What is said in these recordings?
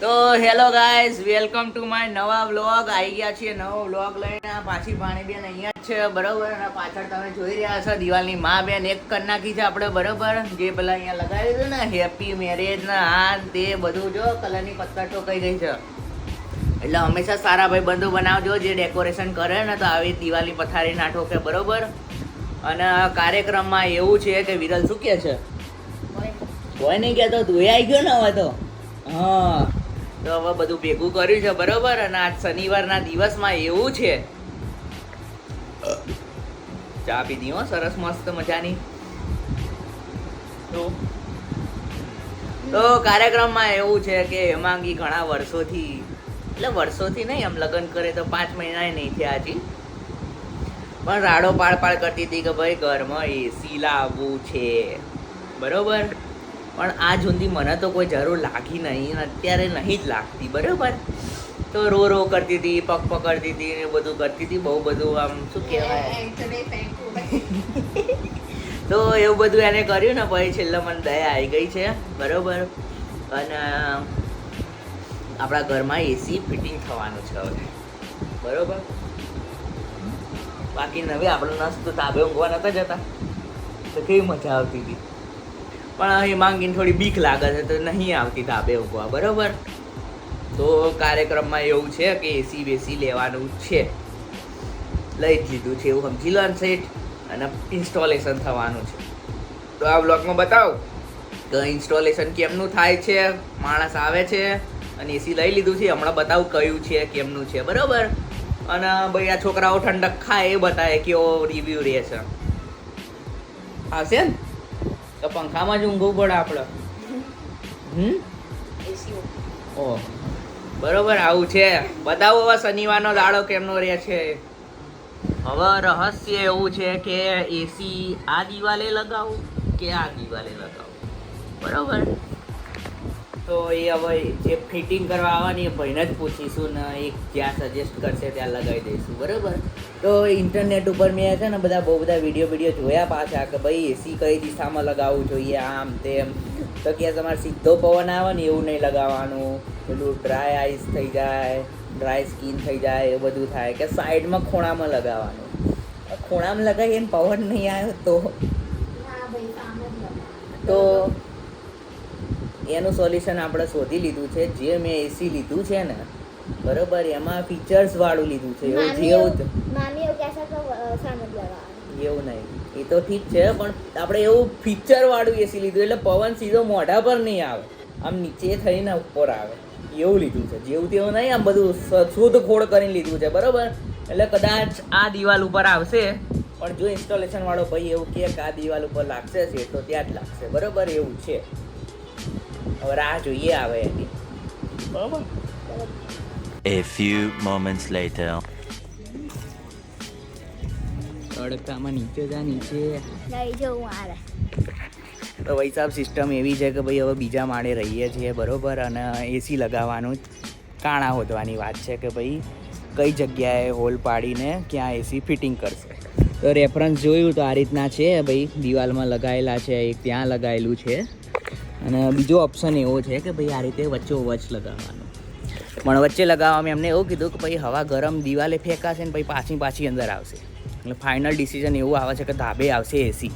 તો hello guys, welcome to my નવા vlog. આવી ગયા છીએ નવો વ્લોગ લઈને. પાછી ભાણીબેન અહીંયા જ છે, બરોબર. અને પાછળ તમે જોઈ રહ્યા છો દિવાલની માં બેન એક કરી નાખી છે આપણે, બરોબર. જે પેલા અહીંયા લગાવ્યું હતું ને હેપી મેરેજ ના આ તે બધું જો કલરની પત્તા ઠોકાઈ ગઈ છે. એટલે હંમેશા સારા ભાઈ બંધુ બનાવજો જે ડેકોરેશન કરે ને, તો આવી દિવાલની પથારી ના ઠોકે, બરોબર. અને કાર્યક્રમમાં એવું છે કે વિરલ શું કહે છે? કોઈ નહીં કહેતો, તું આવી ગયો ને હવે તો. હા, તો હવે બધું ભેગું કર્યું છે, બરોબર. અને આજ શનિવારના દિવસમાં એવું છે, ચા પીધી હો સરસ મસ્ત મજાની. તો કાર્યક્રમમાં એવું છે કે હેમાંગી ઘણા વર્ષોથી, એટલે વર્ષોથી નહીં, આમ લગ્ન કરે તો 5 મહિના નહીં થયા હજી, પણ રાડો પાડ કરતી હતી કે ભાઈ ઘરમાં એસી લાવવું છે, બરોબર. પણ આ સુધી મને તો કોઈ જરૂર લાગી નહીં, અત્યારે નહીં જ લાગતી, બરાબર. તો રો કરતી હતી, પગ પકડતી હતી ને બધું કરતી હતી, બહુ બધું આમ શું કહેવાય. તો એવું બધું એને કર્યું ને, પછી છેલ્લે મને દયા આવી ગઈ છે, બરાબર. અને આપણા ઘરમાં એસી ફિટિંગ થવાનું છે હવે, બરાબર. બાકી નવી આપણે નસ્ત તાબે ઊંઘવા નતા જતા તો કેવી મજા આવતી હતી. પણ હેમાંગીને થોડી બીક લાગે છે તો નહીં આવતી ધાબે ઊંઘવા, બરોબર. તો કાર્યક્રમમાં એવું છે કે એસી બેસી લેવાનું છે, લઈ જ લીધું છે એવું સમજી લો સેટ. અને ઇન્સ્ટોલેશન થવાનું છે, તો આ બ્લોગમાં બતાવું કે ઇન્સ્ટોલેશન કેમનું થાય છે. માણસ આવે છે અને એસી લઈ લીધું છે, હમણાં બતાવું કયું છે કેમનું છે, બરોબર. અને ભાઈ આ છોકરાઓ ઠંડક ખાય એ બતાવે કેવો રિવ્યુ રહે છે. આવશે ને તો પંખામાં જ ઊંઘવું પડે આપણે. ઓ બરોબર, આવું છે. બતાવો હવે શનિવારનો દાડો કેમનો રહે છે. હવે રહસ્ય એવું છે કે એસી આ દિવાલે લગાવું કે આ દિવાલે લગાવું, બરોબર. તો એ હવે જે ફિટિંગ કરવા આવવાની એ ભાઈને જ પૂછીશું ને, એક જ્યાં સજેસ્ટ કરશે ત્યાં લગાવી દઈશું, બરાબર. તો ઇન્ટરનેટ ઉપર મેં છે ને બહુ બધા વિડીયો જોયા પાછા કે ભાઈ એસી કઈ દિશામાં લગાવવું જોઈએ, આમ તેમ. તો કે તમારે સીધો પવન આવે ને એવું નહીં લગાવવાનું, પેલું ડ્રાય આઈસ થઈ જાય, ડ્રાય સ્કિન થઈ જાય, એ બધું થાય. કે સાઈડમાં ખૂણામાં લગાવવાનું. ખૂણામાં લગાવીએ ને પવન નહીં આવ્યો તો એનું સોલ્યુશન આપણે શોધી લીધું છે. જે મેં એસી લીધું છે ને, બરોબર, એમાં ફીચર્સ વાળું લીધું છે. એવું નહીં, એ તો ઠીક છે, પણ આપણે એવું ફીચર વાળું એસી લીધું એટલે પવન સીધો મોઢા પર નહીં આવે, આમ નીચે થઈને ઉપર આવે એવું લીધું છે. જેવું તેવું નહીં, આમ બધું શોધ ખોળ કરીને લીધું છે, બરોબર. એટલે કદાચ આ દિવાલ ઉપર આવશે, પણ જો ઇન્સ્ટોલેશન વાળો ભાઈ એવું કે આ દિવાલ ઉપર લાગશે છે તો ત્યાં જ લાગશે, બરોબર. એવું છે. હવે રાહ જોઈએ આવે એની, બરોબર. A few moments later. તડકામાં નીચે જા, નીચે લઈ જવું આરે. તો ભાઈ સાહેબ સિસ્ટમ એવી છે કે ભાઈ હવે બીજા માળે રહીએ છીએ, બરોબર. અને એસી લગાવવાનું કાણા હોદવાની વાત છે કે ભાઈ કઈ જગ્યાએ હોલ પાડીને ક્યાં એસી ફિટિંગ કરશે. તો રેફરન્સ જોયું તો આ રીતના છે ભાઈ, દિવાલમાં લગાવેલા છે, એક ત્યાં લગાવેલું છે. અને બીજો ઓપ્શન એવો છે કે ભાઈ આ રીતે વચ્ચોવચ્ચ લગાવવાનું. પણ વચ્ચે લગાવવામાં એમને એવું કીધું કે ભાઈ હવા ગરમ દિવાલે ફેંકાશે ને પછી પાછી અંદર આવશે. એટલે ફાઇનલ ડિસિઝન એવું આવે છે કે ધાબે આવશે એસી.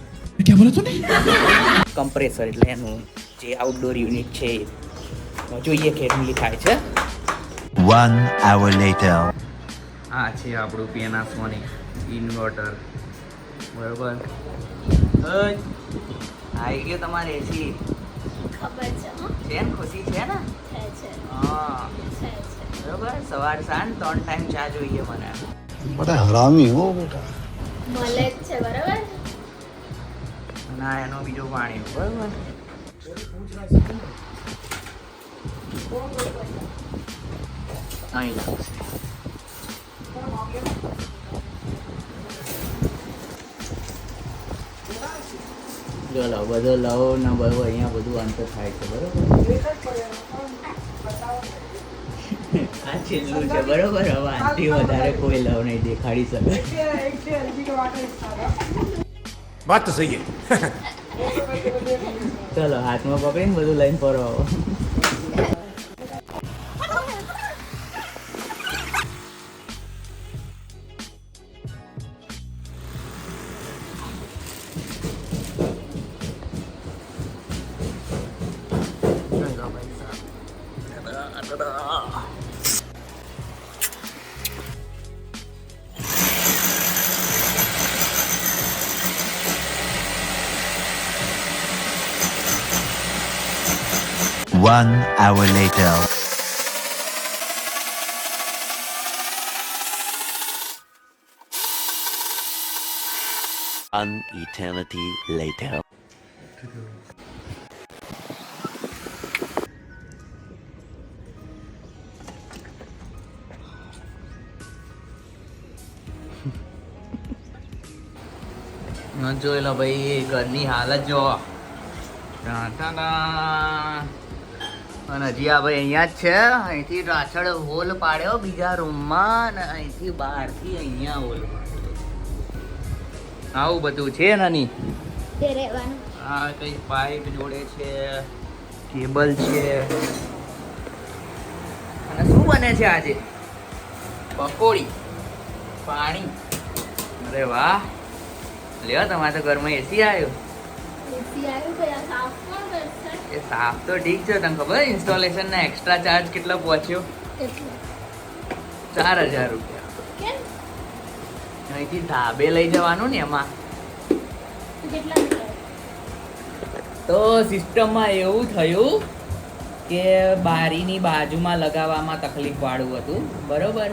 કમ્પ્રેસર એટલે એનું જે આઉટડોર યુનિટ છે એ જોઈએ કેટલી થાય છે. 1 hour later. આ છે આપણું પેનાસોનિક ઇન્વર્ટર, બરોબર. આવી ગયો તમારે એસી. ખબર છે છે ને, ખુશી છે ને? છે હા, બરોબર. સવાર સાંજ 3 ટાઈમ ચા જોઈએ મને. બડા હરામી હો બેટા. મળે જ છે, બરાબર. ના એનો બીજો પાણી, બરોબર. અહીં લાગશે. ચલો બધો લવ ને બધું અહીંયા બધું અંત થાય છે, બરોબર. આ છેલ્લું છે, બરોબર. હવે આથી વધારે કોઈ લવ નહીં દેખાડી શકે. વાત તો સહી છે. ચલો હાથમાં પકડીને બધું લઈને ફરો. 1 hour later. An eternity later. જોઈ લો ભાઈ ઘરની હાલત જો. અને હજી આ ભાઈ અહીંયા જ છે. અહીંથી પાછળ હોલ પાડ્યો બીજા રૂમમાં, અને અહીંથી બહારથી અહીંયા હોલ પાડ્યો. આવું બધું છે નાની. તે રહેવાનું. આ કઈ પાઇપ જોડે છે, કેબલ છે. અને શું બને છે આજે? પકોડી, પાણી. અરે વાહ, લ્યો તમારે તો ઘરમાં એસી આવ્યો. એસી આવ્યું તો યાર સાફ કોણ કરશે? એ સાફ તો ઠીક છે, તને ખબર ઇન્સ્ટોલેશન ના એક્સ્ટ્રા ચાર્જ કેટલો પહોંચ્યો? કેટલું? 4000 રૂપિયા. કેમ? અહીંથી ધાબે લઈ જવાનું ને એમાં. તો કેટલા મીટર? તો સિસ્ટમમાં એવું થયું કે બારીની બાજુમાં લગાવવામાં તકલીફ વાળું હતું, બરોબર.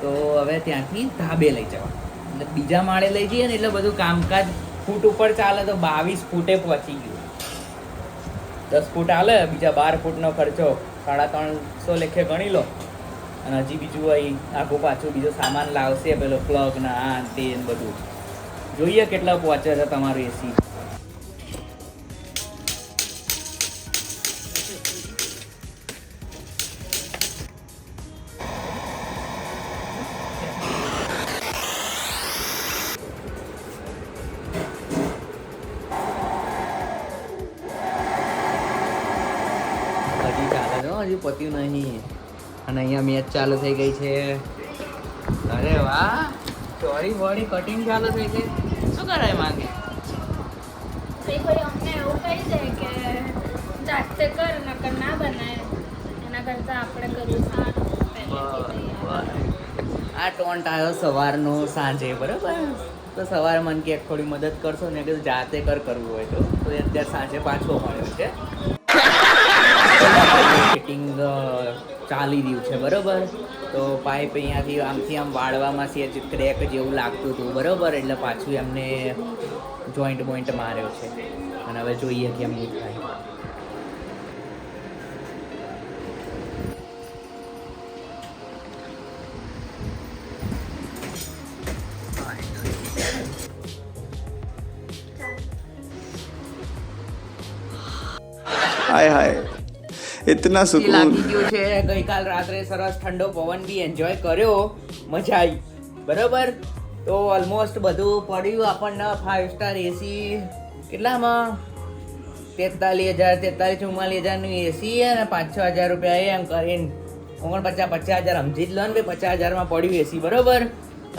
તો હવે ત્યાંથી ધાબે લઈ જવાનું, એટલે બીજા માળે લઈ જઈએ ને એટલે બધું કામકાજ ફૂટ ઉપર ચાલે તો 22 ફૂટે પહોંચી ગયું. 10 ફૂટ હાલે, બીજા 12 ફૂટનો ખર્ચો 350 લેખે ગણી લો. અને હજી બીજું અહીં આખું પાછું બીજો સામાન લાવશે, પેલો પ્લગ ના આ તે ને બધું. જોઈએ કેટલા પહોંચે છે તમારું એસી. હજી ચાલે છે, હજી પત્યું નહીં. અને અહીંયા મેચ ચાલુ થઈ ગઈ છે. અરે વાહ, ચોરી બોડી કટિંગ ચાલુ થઈ ગઈ. શું કરાય માંગે? તે કોઈ અમને એવું કહી દે કે જાતે કર, નકર ના બનાય. એના કરતાં આપણે કરવું સારું. આ ટોન્ટ આવ્યો સવારનો સાંજે, બરાબર. તો સવારે મને કે થોડી મદદ કરશો ને, કીધું જાતે કરવું હોય તો અત્યારે સાંજે પાછો મળ્યો છે. ફિટિંગ ચાલી રહ્યું છે, બરોબર. તો પાઇપ અહીંયાથી આમથી આમ વાળવામાં છે, ક્રેક જેવું લાગતું હતું, બરોબર. એટલે પાછું એમને જોઈન્ટ બોઈન્ટ માર્યો છે. અને હવે જોઈએ કેમનું થાય. हाय हाय इतना सुकून લાગી ગયું છે. ગઈકાલ રાત્રે સરસ ઠંડો પવન બી એન્જોય કર્યો, મજા આવી, બરોબર. તો ઓલમોસ્ટ બધું પડ્યું આપણને 5 સ્ટાર એસી. કેટલામાં? 43,000 નું એસી અને 5-6 હજાર રૂપિયા એમ કરીને 50,000 સમજી જ લો ને ભાઈ. 50,000 માં પડ્યું એસી, બરોબર.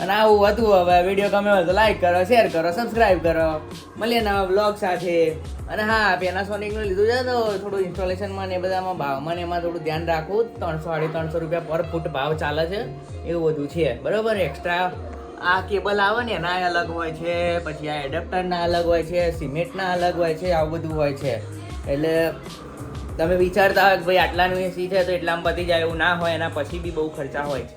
અને આવું હતું. હવે વિડીયો ગમે હોય તો લાઈક કરો, શેર કરો, સબસ્ક્રાઈબ કરો. મળીએ નવા બ્લોગ સાથે. અને હા, પેનાસોનિકનું લીધું છે તો થોડું ઇન્સ્ટોલેશનમાં ને એ બધામાં ભાવમાં ને એમાં થોડું ધ્યાન રાખવું. 300-350 રૂપિયા પર ફૂટ ભાવ ચાલે છે, એવું બધું છે, બરોબર. એક્સ્ટ્રા આ કેબલ આવે ને એના અલગ હોય છે, પછી આ એડેપ્ટરના અલગ હોય છે, સિમેન્ટના અલગ હોય છે, આવું બધું હોય છે. એટલે તમે વિચારતા હોય કે ભાઈ આટલાનું એસી છે તો એટલામાં પતી જાય, એવું ના હોય. એના પછી બી બહુ ખર્ચા હોય છે.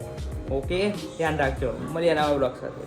ઓકે, ધ્યાન રાખજો. મળીએ નવા બ્લોગ સાથે.